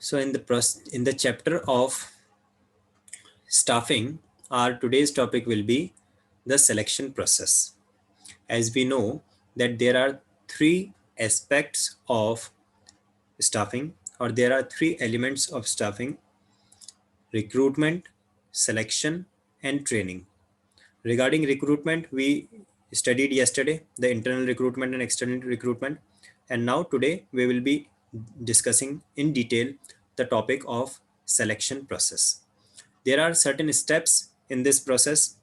So in the chapter of staffing, our today's topic will be the selection process. As we know that there are three aspects of staffing, or there are three elements of staffing: recruitment, selection, and training. Regarding recruitment, we studied yesterday the internal recruitment and external recruitment, and now today we will be discussing in detail the topic of selection process. There are certain steps in this process,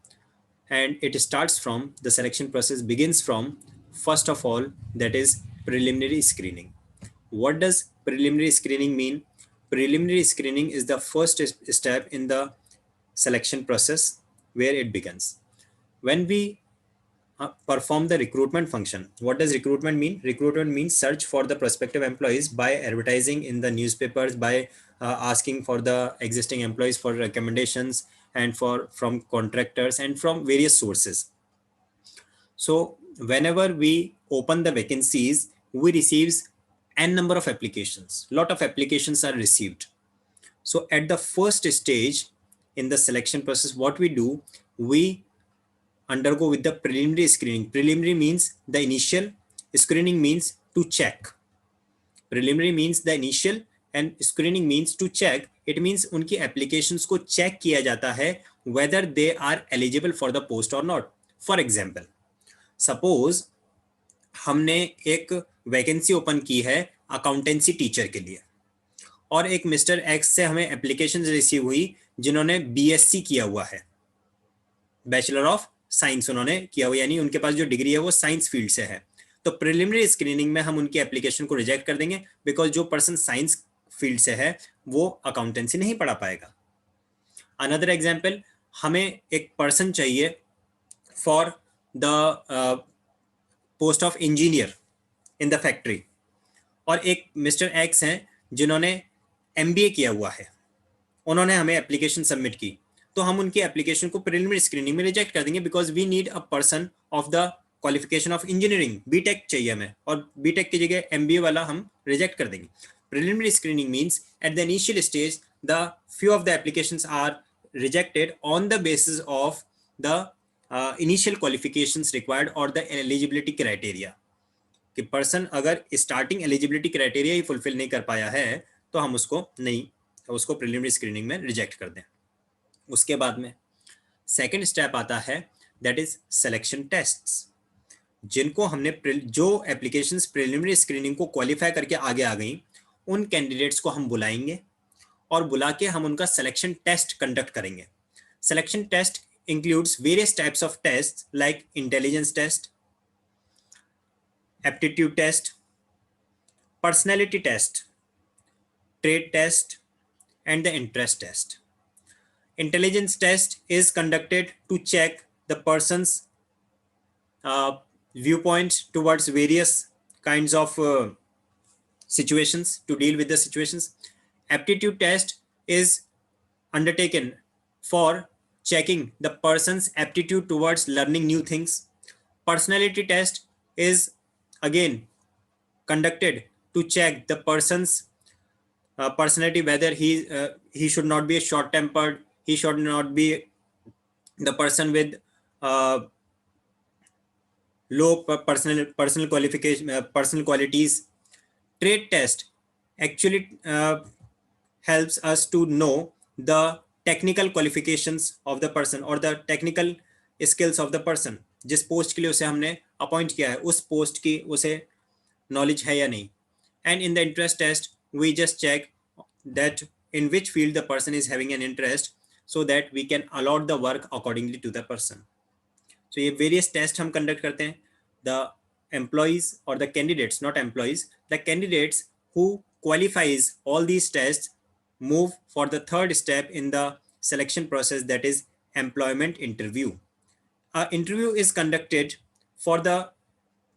and it starts from the selection process begins from, first of all, that is preliminary screening. What does preliminary screening mean? Preliminary screening is the first step in the selection process where it begins. When we perform the recruitment function. What does recruitment mean? Recruitment means search for the prospective employees by advertising in the newspapers, by asking for the existing employees for recommendations, and from contractors and from various sources. So whenever we open the vacancies, we receives n number of applications. Lot of applications are received. So at the first stage in the selection process, what we do, we undergo with the preliminary screening. Preliminary means the initial, screening means to check. Preliminary means the initial and screening means to check. It means उनकी applications को check किया जाता है whether they are eligible for the post or not. For example, suppose हमने एक vacancy open की है accountancy teacher के लिए, और एक मिस्टर एक्स से हमें एप्लीकेशन रिसीव हुई जिन्होंने बीएससी किया हुआ है, बैचलर ऑफ साइंस उन्होंने किया हुआ, यानी उनके पास जो डिग्री है वो साइंस फील्ड से है. तो प्रिलिमिनरी स्क्रीनिंग में हम उनकी एप्लीकेशन को रिजेक्ट कर देंगे, बिकॉज जो पर्सन साइंस फील्ड से है वो अकाउंटेंसी नहीं पढ़ा पाएगा. अनदर एग्जाम्पल, हमें एक पर्सन चाहिए for the post of engineer in the factory, और एक मिस्टर एक्स हैं जिन्होंने एमबीए किया हुआ है, उन्होंने हमें एप्लीकेशन सबमिट की, तो हम उनकी एप्लीकेशन को प्रिलिमिनरी स्क्रीनिंग में रिजेक्ट कर देंगे, because we need a person of the qualification of engineering, BTech चाहिए हमें, और बीटेक की जगह एमबीए वाला हम रिजेक्ट कर देंगे. Preliminary screening means at the initial stage the few of the applications are rejected on the basis of the initial qualifications required or the eligibility criteria. कि पर्सन अगर स्टार्टिंग एलिजिबिलिटी क्राइटेरिया ही fulfil नहीं कर पाया है तो हम उसको preliminary screening में रिजेक्ट कर दें. उसके बाद में सेकंड स्टेप आता है, दैट इज सिलेक्शन टेस्ट्स. जिनको हमने जो एप्लीकेशंस प्रिलिमिनरी स्क्रीनिंग को क्वालिफाई करके आगे आ गई, उन कैंडिडेट्स को हम बुलाएंगे और बुला के हम उनका सिलेक्शन टेस्ट कंडक्ट करेंगे. Selection test includes various types of test like intelligence test, aptitude test, personality test, trade test, and the interest test. Intelligence test is conducted to check the person's viewpoint towards various kinds of situations, to deal with the situations. Aptitude test is undertaken for checking the person's aptitude towards learning new things. Personality test is again conducted to check the person's personality, whether he should not be short tempered, he should not be the person with low personal qualification, personal qualities. Trait test actually helps us to know the technical qualifications of the person or the technical skills of the person. जिस post के लिए उसे हमने appoint किया है उस post की उसे नॉलेज है या नहीं. And in the interest test, we just check that in which field the person is having an interest, so that we can allot the work accordingly to the person. So ये various tests हम conduct करते हैं. The employees or the candidates, not employees, the candidates who qualifies all these tests move for the third step in the selection process, that is employment interview. An interview is conducted for the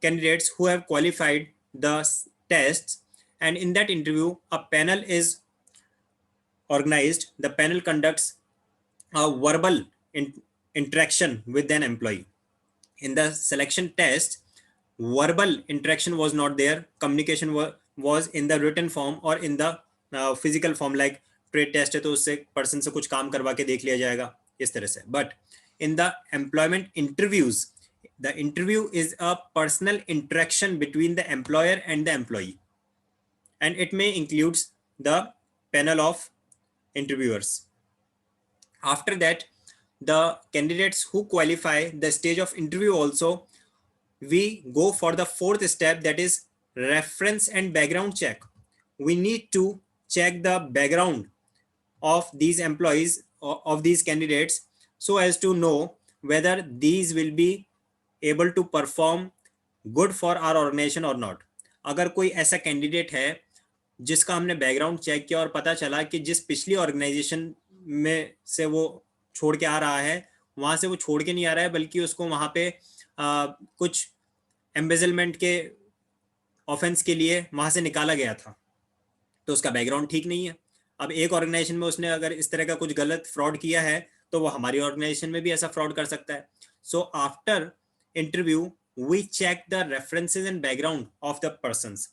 candidates who have qualified the tests, and in that interview a panel is organized. The panel conducts a verbal interaction with an employee. In the selection test, verbal interaction was not there. Communication was in the written form or in the physical form like trade test है तो उससे person से कुछ काम करवा के देख लिया जाएगा इस तरह से. But in the employment interviews, the interview is a personal interaction between the employer and the employee, and it may includes the panel of interviewers. After that, the candidates who qualify the stage of interview also, we go for the fourth step, that is reference and background check. We need to check the background of these employees, of these candidates, so as to know whether these will be able to perform good for our organization or not. अगर कोई ऐसा candidate है जिसका हमने background check किया और पता चला कि जिस पिछली ऑर्गेनाइजेशन में से वो छोड़ के आ रहा है वहाँ से वो छोड़ के नहीं आ रहा है, बल्कि उसको वहाँ पे कुछ एम्बेजलमेंट के ऑफेंस के लिए वहाँ से निकाला गया था, तो उसका बैकग्राउंड ठीक नहीं है. अब एक ऑर्गेनाइजेशन में उसने अगर इस तरह का कुछ गलत फ्रॉड किया है तो वो हमारी ऑर्गेनाइजेशन में भी ऐसा फ्रॉड कर सकता है. So after interview we check the references and background of the persons.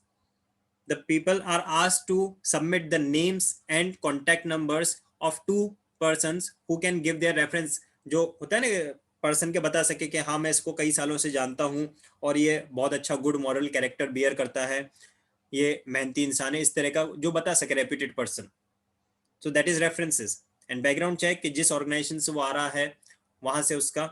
The people are asked to submit the names and contact numbers of two persons who can give their reference. जो होता है ना person के बता सके कि हाँ मैं इसको कई सालों से जानता हूँ और ये बहुत अच्छा गुड मॉरल कैरेक्टर बियर करता है, ये मेहनती इंसान है, इस तरह का जो बता सके reputed person. So that is references. And background check कि जिस ऑर्गेनाइजेशन से वो आ रहा है वहाँ से उसका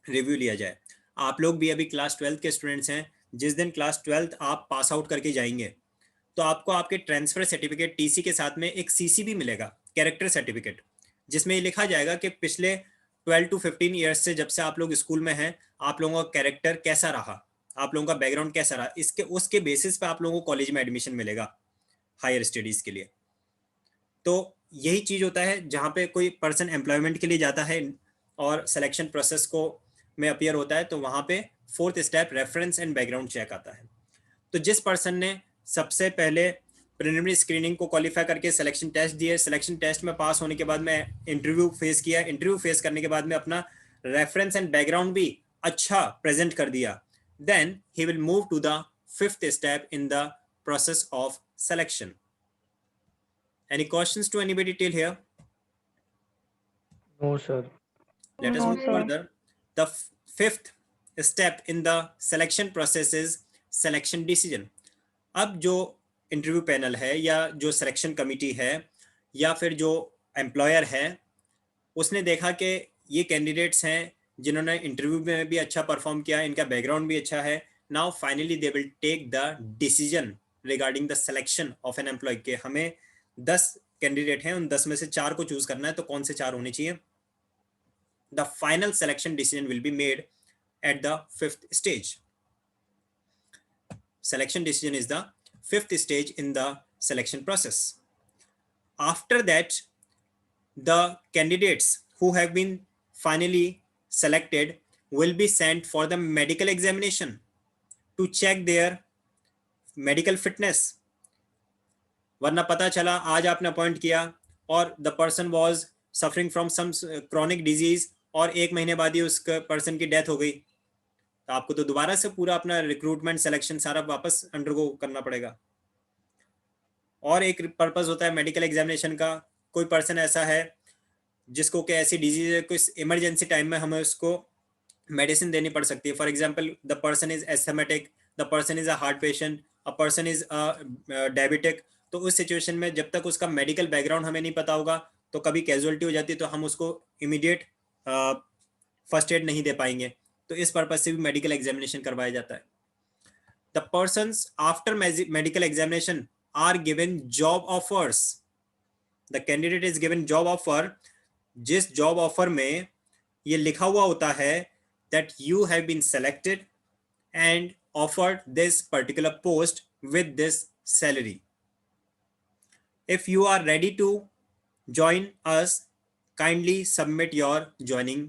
रिव्यू लिया जाए. आप लोग भी अभी क्लास 12 के स्टूडेंट्स हैं. जिस दिन क्लास 12 आप पास आउट करके जाएंगे तो आपको आपके ट्रांसफर सर्टिफिकेट टीसी के साथ में एक सीसी भी मिलेगा, कैरेक्टर सर्टिफिकेट, जिसमें ये लिखा जाएगा कि पिछले 12 to 15 ईयर्स से जब से आप लोग स्कूल में हैं आप लोगों का कैरेक्टर कैसा रहा, आप लोगों का बैकग्राउंड कैसा रहा. इसके उसके बेसिस पे आप लोगों को कॉलेज में एडमिशन मिलेगा हायर स्टडीज के लिए. तो यही चीज होता है जहाँ पे कोई पर्सन एम्प्लॉयमेंट के लिए जाता है और सिलेक्शन प्रोसेस को में अपियर होता है, तो वहाँ पे fourth step reference and background check आता है. तो जिस पर्सन ने सबसे पहले प्रिलिमिनरी स्क्रीनिंग को क्वालिफाई करके सिलेक्शन टेस्ट दिए, सिलेक्शन टेस्ट में पास होने के बाद में इंटरव्यू फेस किया, इंटरव्यू फेस करने के बाद में अपना रेफरेंस एंड बैकग्राउंड भी अच्छा प्रेजेंट कर दिया, then he will move to the fifth step in the process of selection. Any questions to anybody till here? No, sir. Let us No, move sir. further. The fifth step in the selection process is selection decision. अब जो interview panel है या जो selection committee है या फिर जो employer है उसने देखा कि ये कैंडिडेट्स हैं जिन्होंने इंटरव्यू में भी अच्छा परफॉर्म किया, इनका बैकग्राउंड भी अच्छा है. Now finally they will take the decision regarding the selection of an employee के हमें 10 कैंडिडेट हैं, उन 10 में से 4 को चूज करना है, तो कौन से 4 होने चाहिए. The final selection decision will be made at the fifth stage. Selection decision is the fifth stage in the selection process. After that, the candidates who have been finally selected will be sent for the medical examination to check their medical fitness. वरना पता चला आज आपने appoint किया और the person was suffering from some chronic disease और 1 महीने बाद ही उस पर्सन की डेथ हो गई, तो आपको तो दोबारा से पूरा अपना रिक्रूटमेंट सिलेक्शन सारा वापस अंडरगो करना पड़ेगा. और एक पर्पस होता है मेडिकल एग्जामिनेशन का. कोई पर्सन ऐसा है जिसको कि ऐसी डिजीज है, कोई इमरजेंसी टाइम में हमें उसको मेडिसिन देनी पड़ सकती है. For example the person is asthmatic, the person is a heart patient, a person is diabetic. तो उस सिचुएशन में जब तक उसका मेडिकल बैकग्राउंड हमें नहीं पता होगा तो कभी कैजुअलिटी हो जाती है, तो हम उसको इमीडिएट फर्स्ट एड नहीं दे पाएंगे. तो इस पर्पज से भी मेडिकल एग्जामिनेशन करवाया जाता है. The persons after medical examination are given job offers. The candidate is given job offer, जिस जॉब ऑफर में ये लिखा हुआ होता है that you have been selected and offered this particular post with this salary. If you are ready to join us, kindly submit your joining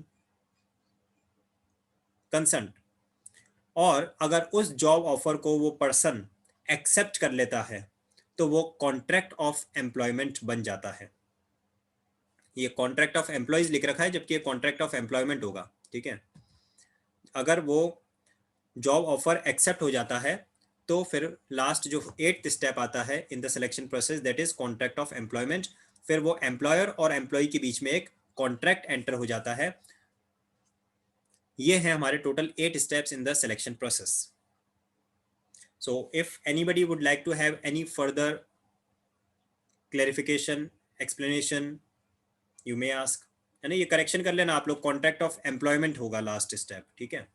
consent. और अगर उस जॉब ऑफर को वो पर्सन एक्सेप्ट कर लेता है तो वो कॉन्ट्रैक्ट ऑफ एम्प्लॉयमेंट बन जाता है. ये कॉन्ट्रैक्ट ऑफ एम्प्लॉयज लिख रखा है जबकि ये कॉन्ट्रैक्ट ऑफ एम्प्लॉयमेंट होगा. ठीक है, अगर वो जॉब ऑफर एक्सेप्ट हो जाता है तो फिर लास्ट जो 8th स्टेप आता है इन the selection process, that is contract of employment. फिर वो एम्प्लॉयर और एम्प्लॉय के बीच में एक कॉन्ट्रैक्ट एंटर हो जाता है। ये है हमारे total 8 steps in the selection process. So if anybody would like to have any further clarification, explanation, you may ask, है ना। ये करेक्शन कर लेना आप लोग, कॉन्ट्रैक्ट ऑफ एम्प्लॉयमेंट होगा लास्ट स्टेप, ठीक है।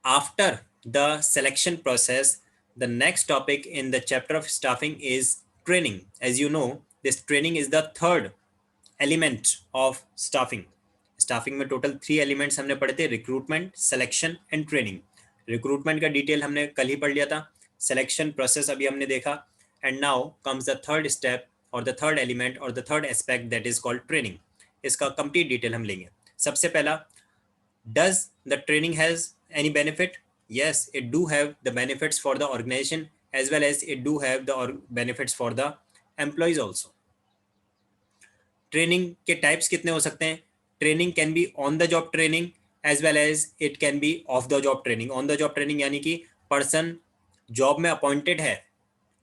After the selection process, the next topic in the chapter of staffing is training. As you know, this training is the third element of staffing. Staffing में total 3 elements हमने पढ़े थे, recruitment, selection and training. Recruitment का detail हमने कल ही पढ़ लिया था, selection process अभी हमने देखा, and now comes the third step or the third element or the third aspect, that is called training. इसका complete detail हम लेंगे। सबसे पहला, does the training has any benefit? Yes, it do have the benefits for the organization as well as it do have the benefits for the employees also. Training के types कितने हो सकते हैं? Training can be on the job training as well as it can be off the job training. On the job training यानी कि person job में appointed है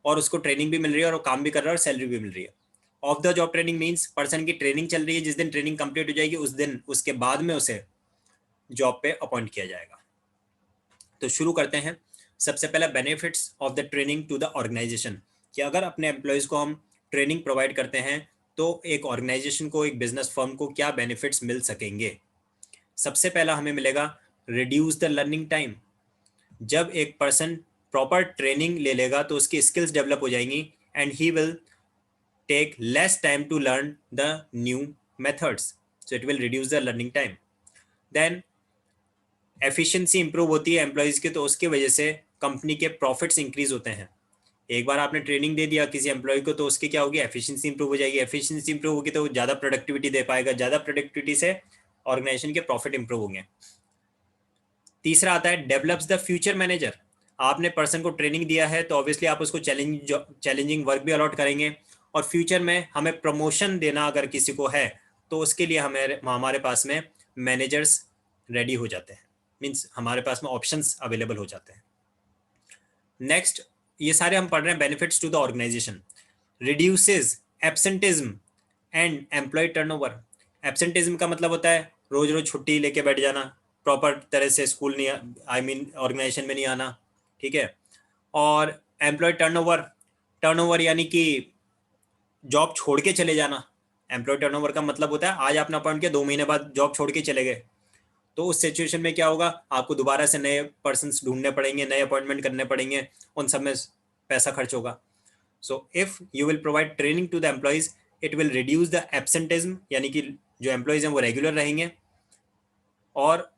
और उसको ट्रेनिंग भी मिल रही है और वो काम भी कर रहा है और सैलरी भी मिल रही है। Of the job training means person की ट्रेनिंग चल रही है, जिस दिन ट्रेनिंग कंप्लीट हो जाएगी उस दिन उसके बाद में उसे जॉब पे अपॉइंट किया जाएगा। तो शुरू करते हैं। सबसे पहला, benefits of the training to the organisation, कि अगर अपने एम्प्लॉयज़ को हम ट्रेनिंग प्रोवाइड करते हैं तो एक ऑर्गेनाइजेशन को, एक बिजनेस फर्म को क्या बेनिफिट्स मिल सकेंगे। सबसे पहला हमें मिलेगा रिड्यूस द लर्निंग टाइम। जब एक पर्सन प्रॉपर ट्रेनिंग ले लेगा तो उसकी स्किल्स डेवलप हो जाएंगी and he will take less time to learn the new methods, so it will reduce the learning time. Then efficiency improve होती है एम्प्लॉयज़ की, तो उसकी वजह से कंपनी के प्रॉफिट्स इंक्रीज होते हैं। एक बार आपने ट्रेनिंग दे दिया किसी एम्प्लॉय को तो उसकी क्या होगी, एफिशिएंसी इंप्रूव हो जाएगी। एफिशिएंसी इंप्रूव होगी तो ज़्यादा प्रोडक्टिविटी दे पाएगा, ज़्यादा प्रोडक्टिविटी से ऑर्गेनाइजेशन के प्रॉफिट इंप्रूव होंगे। तीसरा आता है डेवलप्स द फ्यूचर मैनेजर। आपने पर्सन को ट्रेनिंग दिया है तो ऑब्वियसली आप उसको चैलेंजिंग वर्क भी अलॉट करेंगे और फ्यूचर में हमें प्रमोशन देना अगर किसी को है तो उसके लिए हमारे पास में मैनेजर्स रेडी हो जाते हैं, मीन्स हमारे पास में ऑप्शंस अवेलेबल हो जाते हैं। नेक्स्ट, ये सारे हम पढ़ रहे हैं benefits to the organisation. Reduces absenteeism and employee turnover. Absenteeism का मतलब होता है रोज रोज छुट्टी लेके बैठ जाना, प्रॉपर तरह से स्कूल नहीं, ऑर्गेनाइजेशन में नहीं आना, ठीक है। और एम्प्लॉय टर्नओवर यानी कि जॉब छोड़ के चले जाना। एम्प्लॉय टर्नओवर का मतलब होता है आज आपने अपॉइंट किया, 2 महीने बाद जॉब छोड़ के चले गए, तो उस सिचुएशन में क्या होगा, आपको दोबारा से नए पर्सन्स ढूंढने पड़ेंगे, नए अपॉइंटमेंट करने पड़ेंगे, उन सब में पैसा खर्च होगा। So if you will provide training to the employees, it will reduce the absenteeism, यानी कि जो एम्प्लॉयज हैं वो रेगुलर रहेंगे, और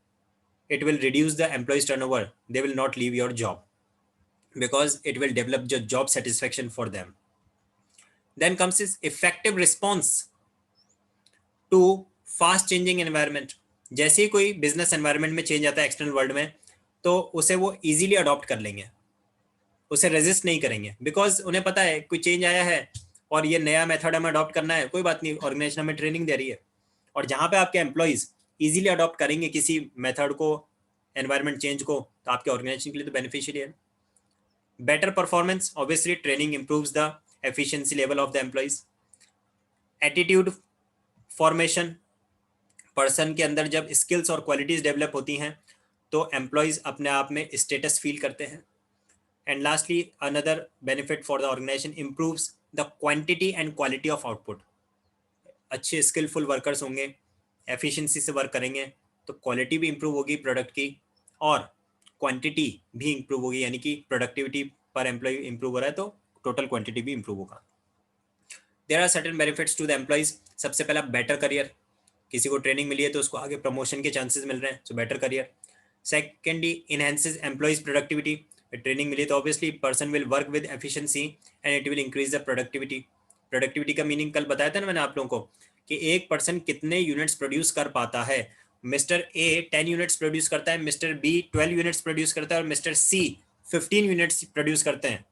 it will reduce the employees turnover, they will not leave your job because it will develop the job satisfaction for them. Then comes this effective response to fast changing environment. जैसे ही कोई business environment में change आता है external world में, तो उसे वो easily adopt कर लेंगे, उसे रेजिस्ट नहीं करेंगे, बिकॉज उन्हें पता है कोई चेंज आया है और ये नया मेथड हमें अडॉप्ट करना है, कोई बात नहीं, ऑर्गेनाइजेशन हमें ट्रेनिंग दे रही है। और जहाँ पे आपके एम्प्लॉयज इजीली अडॉप्ट करेंगे किसी मेथड को, एनवायरनमेंट चेंज को, तो आपके ऑर्गेनाइजेशन के लिए तो बेनिफिशियल है। Better performance, obviously training improves the efficiency level of the employees. Attitude formation, person के अंदर जब स्किल्स और क्वालिटीज डेवलप होती हैं तो एम्प्लॉयज अपने आप में स्टेटस फील करते हैं। And lastly another benefit for the organisation, improves the quantity and quality of output. अच्छे स्किलफुल वर्कर्स होंगे, एफिशिएंसी से वर्क करेंगे तो क्वालिटी भी इंप्रूव होगी प्रोडक्ट की और क्वांटिटी भी इंप्रूव होगी, यानी कि प्रोडक्टिविटी पर एम्प्लॉय इंप्रूव हो रहा है तो टोटल क्वांटिटी भी इंप्रूव होगा। There are certain benefits to the employees. सबसे पहला बेटर करियर, किसी को ट्रेनिंग मिली है तो उसको आगे प्रमोशन के चांसेस मिल रहे हैं, so better career. Secondly, enhances employees productivity. Training मिली तो obviously person will work with efficiency and it will increase the productivity. Productivity का मीनिंग कल बताया था ना मैंने आप लोगों को कि एक पर्सन कितने यूनिट्स प्रोड्यूस कर पाता है। मिस्टर ए 10 यूनिट्स प्रोड्यूस करता है, मिस्टर बी 12 यूनिट्स प्रोड्यूस करता है और मिस्टर सी 15 यूनिट्स प्रोड्यूस करते हैं।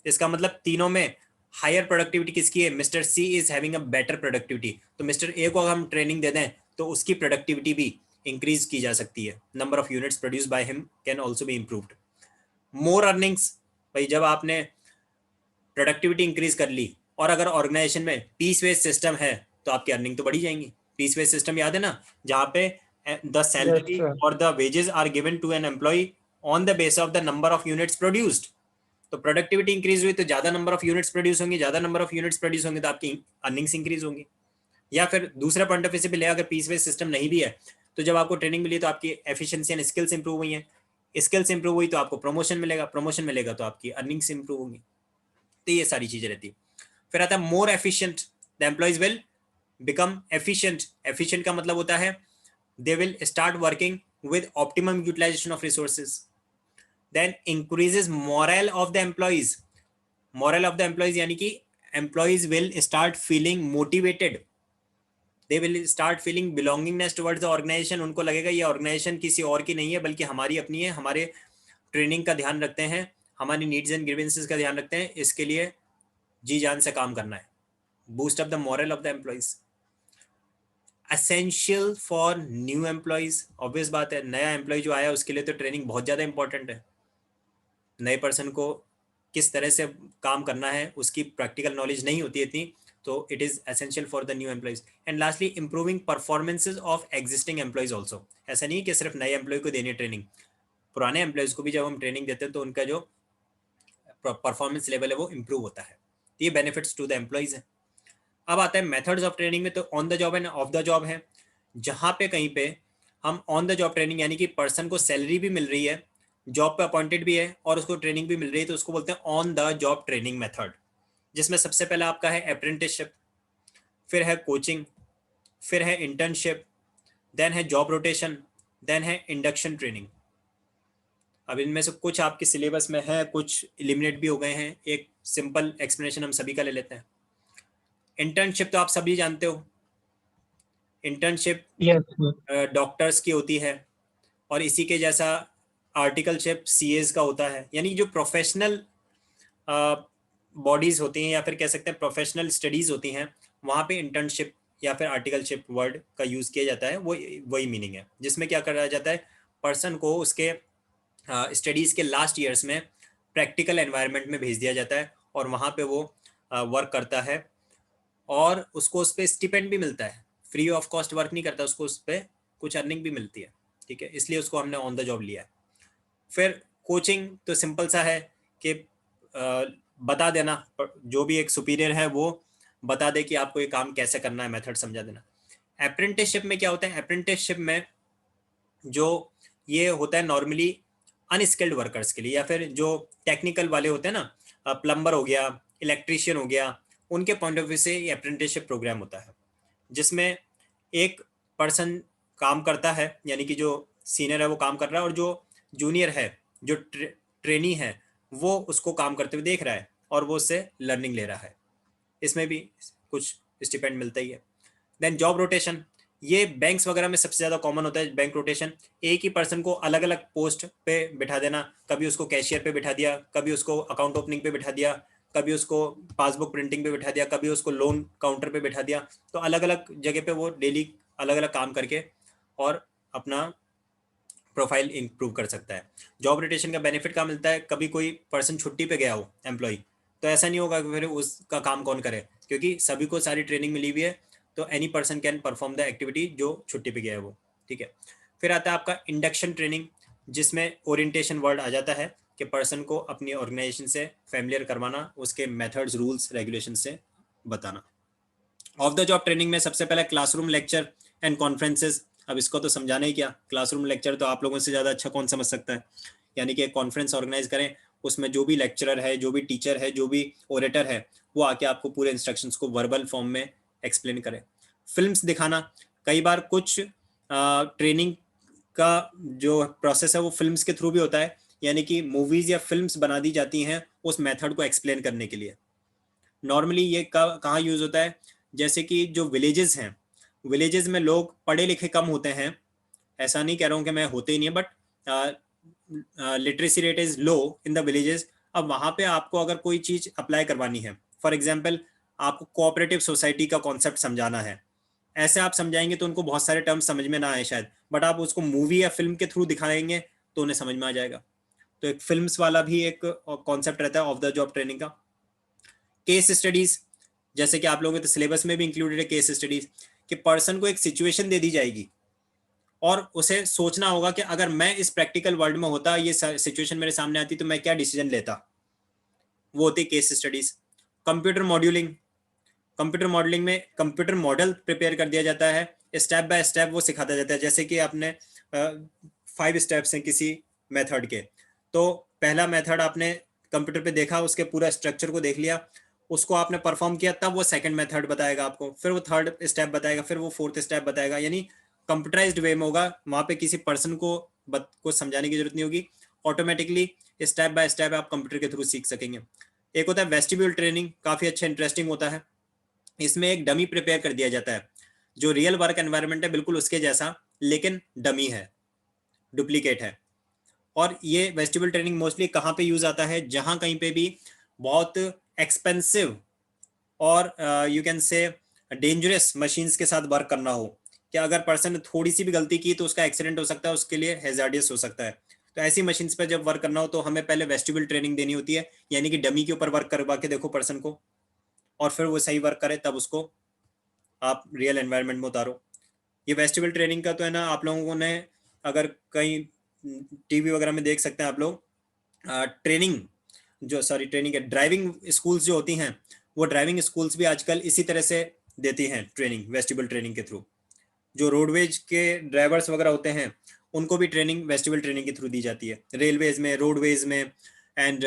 इसका मतलब तीनों में हायर प्रोडक्टिविटी किसकी है, mister C is having a better productivity. तो मिस्टर ए को अगर हम ट्रेनिंग दे दें तो उसकी प्रोडक्टिविटी भी इंक्रीज की जा सकती है, number of units produce by him can also be improved. More earnings, भाई जब आपने प्रोडक्टिविटी इंक्रीज कर ली और अगर ऑर्गेनाइजेशन में पीस बेस्ड सिस्टम है तो आपकी अर्निंग तो बढ़ी जाएंगी। पीस बेस्ड सिस्टम याद है ना, जहाँ पे द Yes, सैलरी sir. और the wages are given to an employee on the base of the number of units produced. तो प्रोडक्टिविटी इंक्रीज हुई तो ज्यादा नंबर ऑफ यूनिट्स प्रोड्यूस होंगे, ज्यादा नंबर ऑफ यूनिट्स प्रोड्यूस होंगे तो आपकी अर्निंग्स इंक्रीज होंगी। या फिर दूसरा पॉइंट ऑफ व्यू से भी ले, अगर पीस बेस्ड सिस्टम नहीं भी है तो जब आपको ट्रेनिंग मिली तो आपकी एफिशिएंसी एंड स्किल्स इंप्रूव हुई हैं, स्किल्स इंप्रूव हुई तो आपको प्रमोशन मिलेगा, प्रमोशन मिलेगा तो आपकी अर्निंग्स इंप्रूव होंगी। तो ये सारी चीजें रहती है। फिर आता है more efficient, the employees will become efficient. Efficient का मतलब होता है they will start working with optimum utilization of resources. Then increases morale of the employees. Morale of the employees यानी कि employees will start feeling motivated, they will start feeling belongingness towards the organization. उनको लगेगा ये organisation किसी और की नहीं है बल्कि हमारी अपनी है, हमारे ट्रेनिंग का ध्यान रखते हैं, हमारी नीड्स एंड ग्रीवेंसेस का ध्यान रखते हैं, इसके लिए जी जान से काम करना है। Boost up the moral of the employees. Essential for new employees, obvious बात है नया एम्प्लॉय जो आया उसके लिए तो ट्रेनिंग बहुत ज़्यादा इंपॉर्टेंट है। नए पर्सन को किस तरह से काम करना है उसकी प्रैक्टिकल नॉलेज नहीं होती इतनी, तो it is essential for the new employees. And lastly improving performances of existing employees also. ऐसा नहीं कि सिर्फ नए एम्प्लॉय को देनी है ट्रेनिंग, पुराने एम्प्लॉयज़ को भी जब हम ट्रेनिंग देते हैं तो उनका जो परफॉर्मेंस लेवल है वो इम्प्रूव होता है। ये बेनिफिट्स टू द एम्प्लॉइज है। अब आता है मेथड्स ऑफ ट्रेनिंग में, तो on the job end of the job है। जहाँ पे कहीं पे हम ऑन द जॉब ट्रेनिंग यानी कि पर्सन को सैलरी भी मिल रही है, जॉब पे अपॉइंटेड भी है और उसको ट्रेनिंग भी मिल रही है, तो उसको बोलते हैं on the job training method, जिसमें सबसे पहला आपका है अप्रेंटिसशिप, फिर है कोचिंग, फिर है इंटर्नशिप, देन है जॉब रोटेशन, देन है इंडक्शन ट्रेनिंग। अब इनमें से कुछ आपके सिलेबस में है, कुछ एलिमिनेट भी हो गए हैं। एक सिंपल एक्सप्लेनेशन हम सभी का ले लेते हैं। इंटर्नशिप तो आप सभी जानते हो, इंटर्नशिप Yes, sir. डॉक्टर्स की होती है और इसी के जैसा आर्टिकलशिप सीएस का होता है, यानी जो प्रोफेशनल बॉडीज होती हैं या फिर कह सकते हैं प्रोफेशनल स्टडीज होती हैं, वहाँ पे इंटर्नशिप या फिर आर्टिकलशिप वर्ड का यूज़ किया जाता है। वो वही मीनिंग है, जिसमें क्या करा जाता है, पर्सन को उसके स्टडीज़ के लास्ट ईयर्स में प्रैक्टिकल एनवायरनमेंट में भेज दिया जाता है और वहाँ पे वो वर्क करता है और उसको उस पर स्टिपेंड भी मिलता है। फ्री ऑफ कॉस्ट वर्क नहीं करता, उसको उस पर कुछ अर्निंग भी मिलती है। ठीक है, इसलिए उसको हमने ऑन द जॉब लिया है। फिर कोचिंग तो सिंपल सा है कि बता देना, जो भी एक सुपीरियर है वो बता दे कि आपको ये काम कैसे करना है, मेथड समझा देना। अप्रेंटिसशिप में क्या होता है, अप्रेंटिसशिप में जो ये होता है नॉर्मली अनस्किल्ड वर्कर्स के लिए, या फिर जो टेक्निकल वाले होते हैं ना, प्लम्बर हो गया, इलेक्ट्रीशियन हो गया, उनके पॉइंट ऑफ व्यू से ये अप्रेंटिसशिप प्रोग्राम होता है, जिसमें एक पर्सन काम करता है, यानी कि जो सीनियर है वो काम कर रहा है और जो जूनियर है, जो ट्रेनी है, वो उसको काम करते हुए देख रहा है और वो उससे लर्निंग ले रहा है। इसमें भी कुछ स्टिपेंड मिलता ही है। देन जॉब रोटेशन, ये बैंक्स वगैरह में सबसे ज़्यादा कॉमन होता है। बैंक रोटेशन, एक ही पर्सन को अलग अलग पोस्ट पे बिठा देना, कभी उसको कैशियर पे बिठा दिया, कभी उसको अकाउंट ओपनिंग पे बिठा दिया, कभी उसको पासबुक प्रिंटिंग पे बिठा दिया, कभी उसको लोन काउंटर पे बिठा दिया। तो अलग अलग जगह पे वो डेली अलग अलग काम करके और अपना प्रोफाइल इंप्रूव कर सकता है। जॉब रोटेशन का बेनिफिट क्या मिलता है, कभी कोई पर्सन छुट्टी पे गया हो एम्प्लॉय, तो ऐसा नहीं होगा कि फिर उसका काम कौन करे, क्योंकि सभी को सारी ट्रेनिंग मिली हुई है, तो any person can perform the activity जो छुट्टी पे गया है वो। ठीक है, फिर आता है आपका इंडक्शन ट्रेनिंग, जिसमें ओरिएंटेशन वर्ड आ जाता है कि पर्सन को अपनी ऑर्गेनाइजेशन से फैमिलियर करवाना, उसके मेथड्स, रूल्स, रेगुलेशन से बताना। ऑफ द जॉब ट्रेनिंग में सबसे पहले क्लासरूम लेक्चर एंड कॉन्फ्रेंसेज। अब इसको तो समझाना ही क्या, क्लासरूम लेक्चर तो आप लोगों से ज़्यादा अच्छा कौन समझ सकता है। यानी कि एक कॉन्फ्रेंस ऑर्गेनाइज करें, उसमें जो भी लेक्चरर है, जो भी टीचर है, जो भी ओरेटर है, वो आके आपको पूरे इंस्ट्रक्शंस को वर्बल फॉर्म में एक्सप्लेन करें। फिल्म्स दिखाना, कई बार कुछ ट्रेनिंग का जो प्रोसेस है वो फिल्म्स के थ्रू भी होता है, यानी कि मूवीज़ या फिल्म्स बना दी जाती हैं उस मेथड को एक्सप्लेन करने के लिए। नॉर्मली ये कहाँ यूज़ होता है, जैसे कि जो विलेजेस हैं, विलेजेस में लोग पढ़े लिखे कम होते हैं, ऐसा नहीं कह रहा हूँ कि मैं होते ही नहीं है, but literacy rate is low in the villages. अब वहाँ पे आपको अगर कोई चीज़ अप्लाई करवानी है, फॉर एग्जांपल आपको कोऑपरेटिव सोसाइटी का कॉन्सेप्ट समझाना है, ऐसे आप समझाएंगे तो उनको बहुत सारे टर्म्स समझ में ना आए शायद, बट आप उसको मूवी या फिल्म के थ्रू दिखाएंगे तो उन्हें समझ में आ जाएगा। तो एक फिल्म्स वाला भी एक कॉन्सेप्ट रहता है ऑफ द जॉब ट्रेनिंग का। केस स्टडीज, जैसे कि आप लोगों के सिलेबस में भी इंक्लूडेड है केस स्टडीज, कि पर्सन को एक सिचुएशन दे दी जाएगी और उसे सोचना होगा कि अगर मैं इस प्रैक्टिकल वर्ल्ड में होता, ये सिचुएशन मेरे सामने आती, तो मैं क्या डिसीजन लेता। वो होती है case studies. Computer modelling, computer modelling में कंप्यूटर मॉडल प्रिपेयर कर दिया जाता है, स्टेप बाय स्टेप वो सिखाता जाता है। जैसे कि आपने 5 स्टेप्स हैं किसी मेथड के, तो पहला मेथड आपने कंप्यूटर पे देखा, उसके पूरा स्ट्रक्चर को देख लिया, उसको आपने परफॉर्म किया, तब वो सेकंड मेथड बताएगा आपको, फिर वो थर्ड स्टेप बताएगा, फिर वो फोर्थ स्टेप बताएगा। यानी कंप्यूटराइज्ड वे में होगा, वहां पे किसी पर्सन को समझाने की जरूरत नहीं होगी, ऑटोमेटिकली स्टेप बाय स्टेप आप कंप्यूटर के थ्रू सीख सकेंगे। एक होता है वेस्टिब्यूल ट्रेनिंग, काफी अच्छा इंटरेस्टिंग होता है। इसमें एक डमी प्रिपेयर कर दिया जाता है, जो रियल वर्क एनवायरनमेंट है बिल्कुल उसके जैसा, लेकिन डमी है, डुप्लीकेट है। और ये वेस्टिबल ट्रेनिंग मोस्टली कहाँ पे यूज आता है, जहां कहीं पे भी बहुत एक्सपेंसिव और you can say dangerous machines के साथ वर्क करना हो, कि अगर पर्सन ने थोड़ी सी भी गलती की तो उसका एक्सीडेंट हो सकता है, उसके लिए हैजार्डियस हो सकता है। तो ऐसी मशीन्स पर जब वर्क करना हो तो हमें पहले वेस्टिबल ट्रेनिंग देनी होती है, यानी कि डमी के ऊपर वर्क करवा के देखो पर्सन को, और फिर वो सही वर्क करे तब उसको आप रियल एनवायरनमेंट में उतारो। ये वेस्टिबल ट्रेनिंग का तो है ना, आप लोगों ने अगर कहीं टीवी वगैरह में देख सकते हैं आप लोग, ट्रेनिंग जो सॉरी ट्रेनिंग है, ड्राइविंग स्कूल्स जो होती हैं, वो ड्राइविंग स्कूल्स भी आजकल इसी तरह से देती हैं ट्रेनिंग, वेस्टिबल ट्रेनिंग के थ्रू। जो रोडवेज के ड्राइवर्स वगैरह होते हैं उनको भी ट्रेनिंग वेस्टिबल ट्रेनिंग के थ्रू दी जाती है, रेलवेज में, रोडवेज में। एंड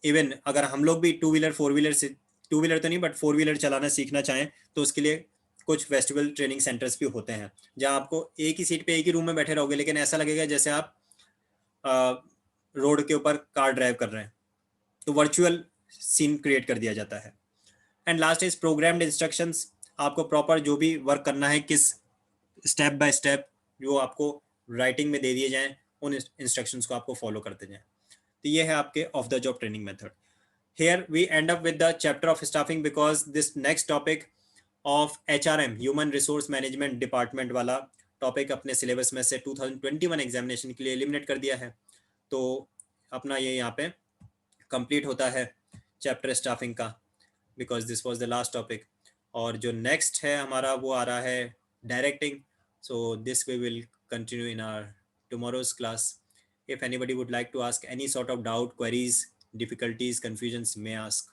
इवन अगर हम लोग भी टू व्हीलर फोर व्हीलर से, टू व्हीलर तो नहीं बट फोर व्हीलर चलाना सीखना चाहें तो उसके लिए कुछ वेस्टिबल ट्रेनिंग सेंटर्स भी होते हैं, जहां आपको एक ही सीट पे एक ही रूम में बैठे रहोगे, लेकिन ऐसा लगेगा जैसे आप रोड के ऊपर कार ड्राइव कर रहे हैं। तो वर्चुअल सीन क्रिएट कर दिया जाता है। And last is programmed instructions, आपको प्रॉपर जो भी वर्क करना है, किस स्टेप बाय स्टेप जो आपको राइटिंग में दे दिए जाएं, उन इंस्ट्रक्शंस को आपको फॉलो करते जाएं। तो ये है आपके of the job training method. Here we end up with the chapter of staffing because this next topic of HRM, Human Resource Management Department वाला टॉपिक अपने सिलेबस में से 2021 एग्जामिनेशन के लिए एलिमिनेट कर दिया है। तो अपना ये यहाँ पे कंप्लीट होता है चैप्टर स्टाफिंग का, because this was the last topic. और जो नेक्स्ट है हमारा वो आ रहा है directing. So this we will continue in our tomorrow's class. If anybody would like to ask any sort of doubt, queries, difficulties, confusions, may ask.